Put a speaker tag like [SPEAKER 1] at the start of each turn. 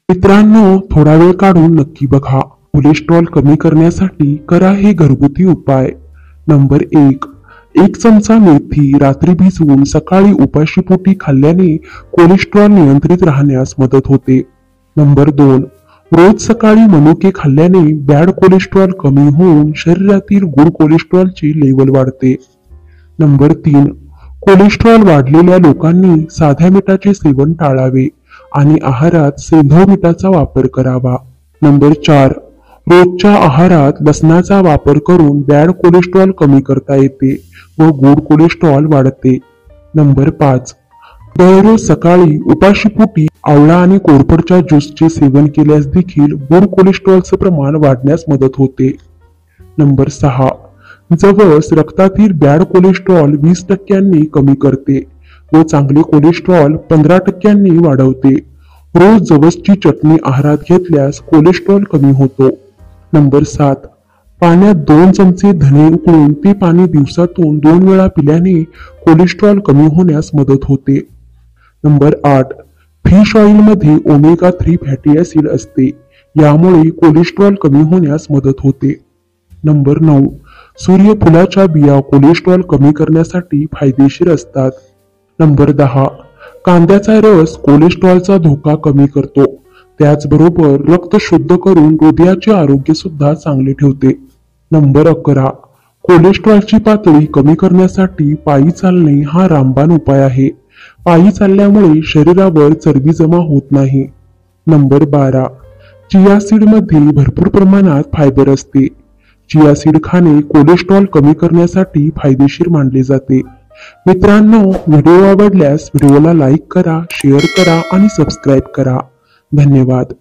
[SPEAKER 1] मित्रांनो, थोडा वेळ काढून नक्की बघा. कोलेस्ट्रॉल कमी करण्यासाठी करा हे घरगुती उपाय. नंबर 1. 1 चमचा मेथी रात्री भिजवून सकाळी उपाशीपोटी खाल्ल्याने कोलेस्ट्रॉल नियंत्रित राहण्यास मदत होते. नंबर 2. रोज सकाळी मनुके खाल्ल्याने बॅड कोलेस्ट्रॉल कमी होऊन शरीरातील गुड कोलेस्ट्रॉलची लेवल वाढते. नंबर 3. कोलेस्ट्रॉल वाढलेल्या लोकांनी साध्या मिठाचे सेवन टाळावे आणि आहारात सेंधव मिठाचा वापर करावा. नंबर 4. रोजच्या आहारात लसणाचा वापर करून बॅड कोलेस्ट्रॉल कमी करता येते व गुड कोलेस्ट्रॉल वाढते. नंबर 5. दररोज सकाळी उपाशीपोटी आवळा आणि कोरफडच्या ज्यूसचे सेवन केल्यास देखील गुड कोलेस्ट्रॉलचे प्रमाण वाढण्यास मदत होते. नंबर 6. जवस रक्तातील बॅड कोलेस्ट्रॉल 20% कमी करते व चांगले कोलेस्ट्रॉल 15% वाढवते. रोज जवसची चटणी आहारात घेतल्यास कोलेस्ट्रॉल कमी होतो. नंबर 7. पाण्यात 2 चमचे धने उकळून ते पाणी दिवसातून 2 वेळा पिल्याने कोलेस्ट्रॉल कमी होण्यास मदत होते. नंबर 8. फिश ऑइल मध्ये ओमेगा 3 फॅटी ऍसिड असते, यामुळे कोलेस्ट्रॉल कमी होण्यास मदत होते. नंबर 9. सूर्यफुलाच्या बिया कोलेस्ट्रॉल कमी करण्यासाठी फायदेशीर असतात. नंबर 10. कांद्याचा रस कोलेस्ट्रॉलचा धोका कमी करतो, त्याचबरोबर रक्त शुद्ध करून हृदयाचे आरोग्य सुद्धा चांगले ठेवते. नंबर 11. कोलेस्ट्रॉलची पातळी कमी करण्यासाठी पायी चालणे हा रामबाण उपाय आहे. पायी चालल्यामुळे शरीरावर चरबी जमा होत नाही. नंबर 12. चिया सीड मध्ये भरपूर प्रमाणात फायबर असते. चिया सीड खाणे कोलेस्ट्रॉल कमी करण्यासाठी फायदेशीर मानले जाते. मित्रांनो, व्हिडिओ आवडल्यास व्हिडिओला लाईक करा, शेअर करा आणि सबस्क्राईब करा. धन्यवाद.